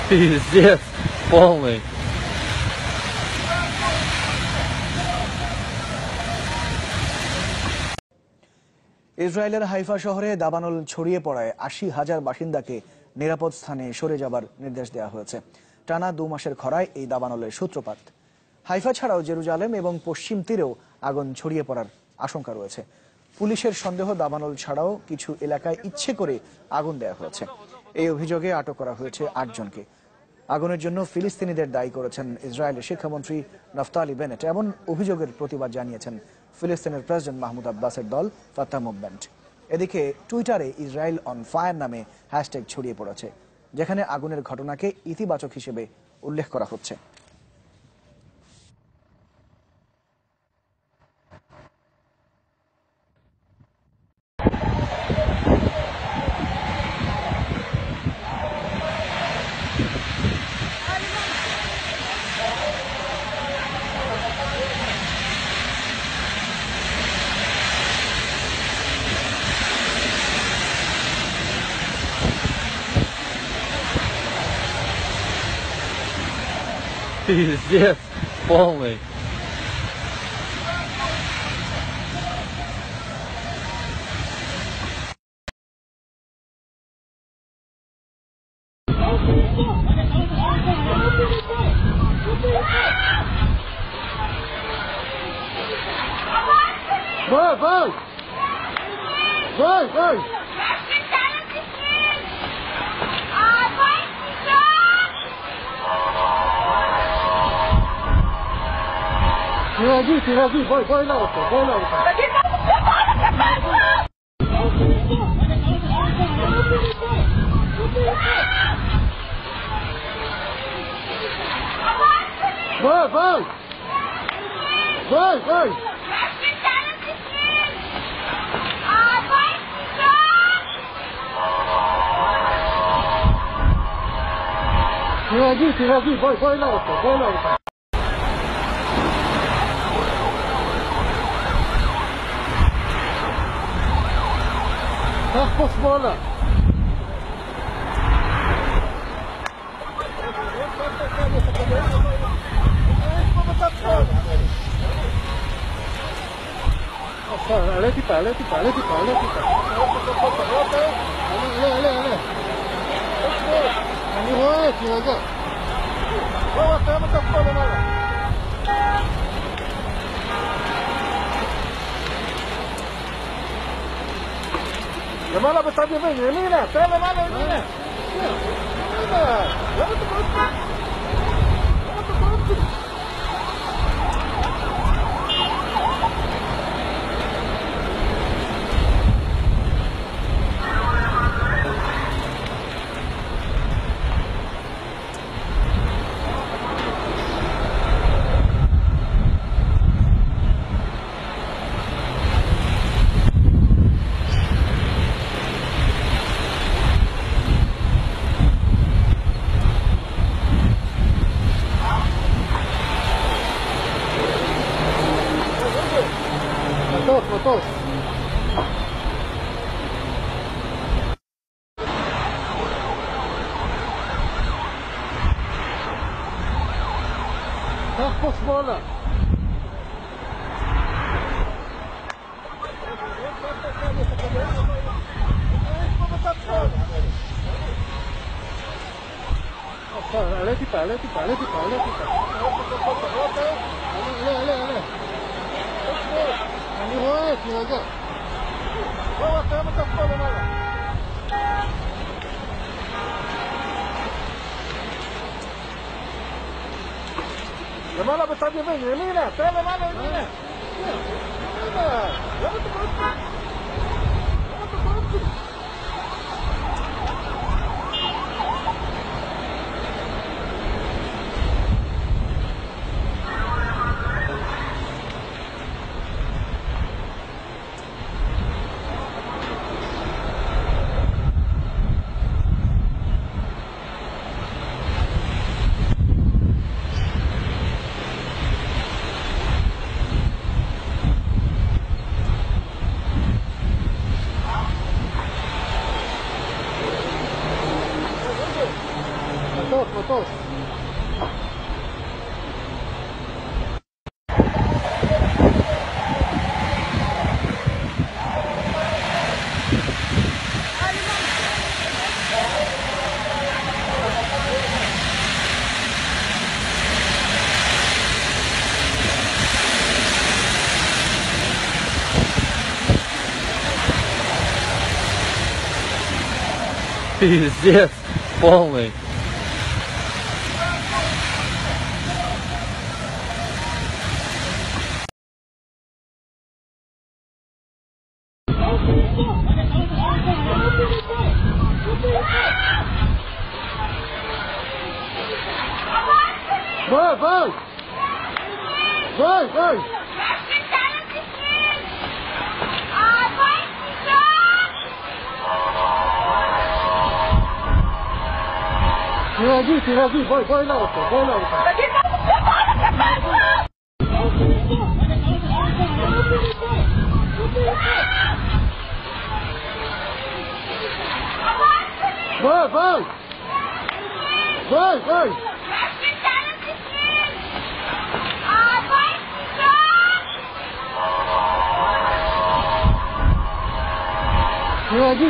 Пиздец полный. ইসরায়েলের হাইফা শহরে দাবানল ছড়িয়ে পড়ায় ৮০,০০০ বাসিন্দাকে নিরাপদ স্থানে সরে যাবার নির্দেশ দেওয়া হয়েছে। টানা ২ মাসের খরায় এই দাবানলের সূত্রপাত। হাইফা ছাড়াও জেরুজালেম এবং পশ্চিম তীরেও আগুন ছড়িয়ে পড়ার আশঙ্কা রয়েছে। পুলিশের সন্দেহ দাবানল ছাড়াও কিছু এলাকায় ইচ্ছে করে আগুন দেওয়া হয়েছে। এই অভিযোগে আটক করা হয়েছে ৮ জনকে। আগুনের জন্য ফিলিস্তিনিদের দায়ী করেছেন ইসরায়েলের শিক্ষামন্ত্রী নাফতালি বেনেট। এমন অভিযোগের প্রতিবাদ জানিয়েছেন ফিলিস্তিনের প্রেসিডেন্ট মাহমুদ আব্বাসের দল ফাতাহ মুভমেন্ট। এদিকে টুইটারে ইসরায়েল অন ফায়ার নামে হ্যাশট্যাগ ছড়িয়ে পড়েছে, যেখানে আগুনের ঘটনাকে ইতিবাচক হিসেবে উল্লেখ করা হচ্ছে। Пиздец полный. Vai! Tira aqui, vai lá, vai lá. Vai! Tira aqui, vai lá, vai lá. تخبط bola. Aleti. למעלה בצד ימין, ימינה, תן למעלה ימינה. למה אתה קוראים אותי? מטוס. קח פה שמאלה. עלה טיפה. עלה. אני רואה, תירגע. בואו, אתם פה למעלה. למעלה בצד ימין, ימינה, תן למעלה ימינה. למה אתה קוראים אותי? motor. Пиздец полный. Vai, vai! Vai, vai! Tira aqui, vai lá, vai lá. Vai, vai! Vai, vai!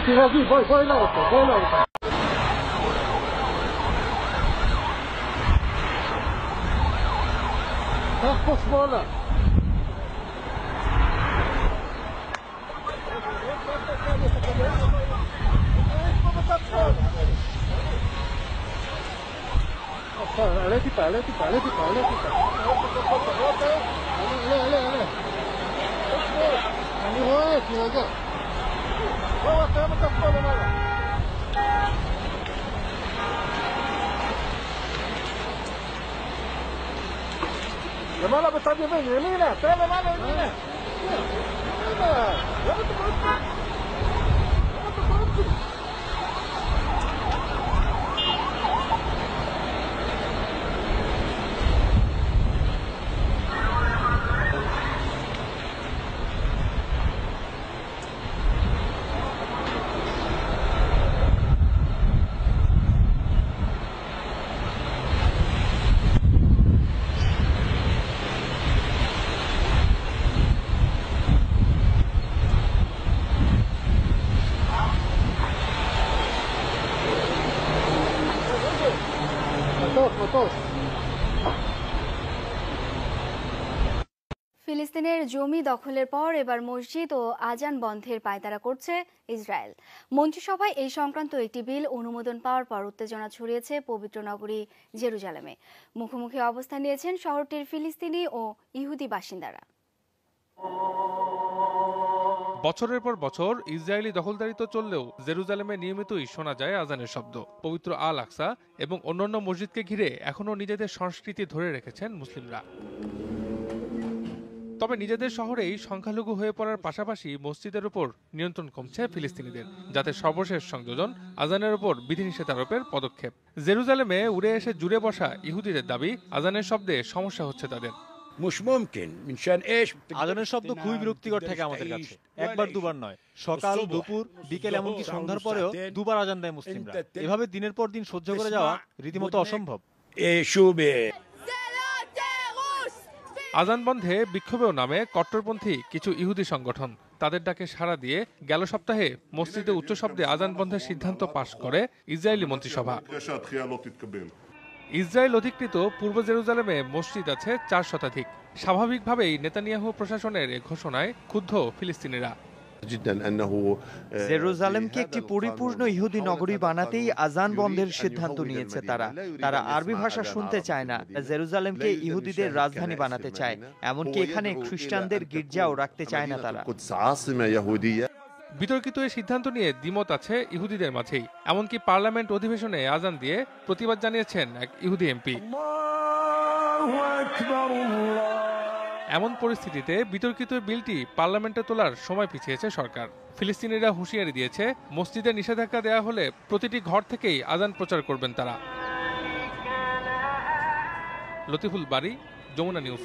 Tira aqui, vai lá, vai lá. Tá bola. Alética. למעלה בצד ימין, ימינה, תראה למעלה ימינה. למה אתה קוראים? ফিলিস্তিনের জমি দখলের পর এবার মসজিদ ও আজান বন্ধের পায়তারা করছে ইসরায়েল। মন্ত্রিসভায় এই সংক্রান্ত একটি বিল অনুমোদন পাওয়ার পর উত্তেজনা ছড়িয়েছে পবিত্র নগরী জেরুজালেমে। মুখোমুখি অবস্থান নিয়েছেন শহরটির ফিলিস্তিনি ও ইহুদি বাসিন্দারা। বছরের পর বছর ইসরায়েলি দখলদারিত্ব চললেও জেরুজালেমে নিয়মিতই শোনা যায় আজানের শব্দ। পবিত্র আল আকসা এবং অন্যান্য মসজিদকে ঘিরে এখনও নিজেদের সংস্কৃতি ধরে রেখেছেন মুসলিমরা। তবে নিজেদের শহরেই সংখ্যালঘু হয়ে পড়ার পাশাপাশি মসজিদের উপর নিয়ন্ত্রণ কমছে ফিলিস্তিনিদের, যাতে সর্বশেষ সংযোজন আজানের উপর বিধিনিষেধ আরোপের পদক্ষেপ। জেরুজালেমে উড়ে এসে জুড়ে বসা ইহুদিদের দাবি, আজানের শব্দে সমস্যা হচ্ছে তাদের। আজানের শব্দ খুবই বিরক্তিকর থাকে আমাদের কাছে। একবার দুবার নয়, সকাল, দুপুর, বিকেল এমনকি সন্ধ্যার পরেও দুবার আজান দেয় মুসলিমরা। এভাবে দিনের পর দিন সহ্য করে যাওয়া রীতিমতো অসম্ভব। আজান বন্ধে বিক্ষোভেও নামে কট্টরপন্থী কিছু ইহুদি সংগঠন। তাদের ডাকে সাড়া দিয়ে গেল সপ্তাহে মসজিদে উচ্চ শব্দে আজান বন্ধের সিদ্ধান্ত পাশ করে ইসরায়েলি মন্ত্রিসভা। ইসরায়েল অধিকৃত পূর্ব জেরুজালেমে মসজিদ আছে 4 শতাধিক। স্বাভাবিকভাবেই নেতানিয়াহু প্রশাসনের এ ঘোষণায় ক্ষুব্ধ ফিলিস্তিনিরা। জেরুজালেমকে একটি পরিপূর্ণ ইহুদি নগরী বানাতেই আজান বন্ধের সিদ্ধান্ত নিয়েছে তারা আরবি ভাষা শুনতে চায় না। জেরুজালেমকে ইহুদিদের রাজধানী বানাতে চায়, এমনকি এখানে খ্রিস্টানদের গির্জাও রাখতে চায় না তারা। বিতর্কিত এই সিদ্ধান্ত নিয়ে দ্বিমত আছে ইহুদিদের মাঝেই। এমনকি পার্লামেন্ট অধিবেশনে আজান দিয়ে প্রতিবাদ জানিয়েছেন এক ইহুদি এমপি। এমন পরিস্থিতিতে বিতর্কিত বিলটি পার্লামেন্টে তোলার সময় পিছিয়েছে সরকার। ফিলিস্তিনিরা হুঁশিয়ারি দিয়েছে, মসজিদে নিষেধাজ্ঞা দেওয়া হলে প্রতিটি ঘর থেকেই আজান প্রচার করবেন তারা। লতিফুল বারী, যমুনা নিউজ।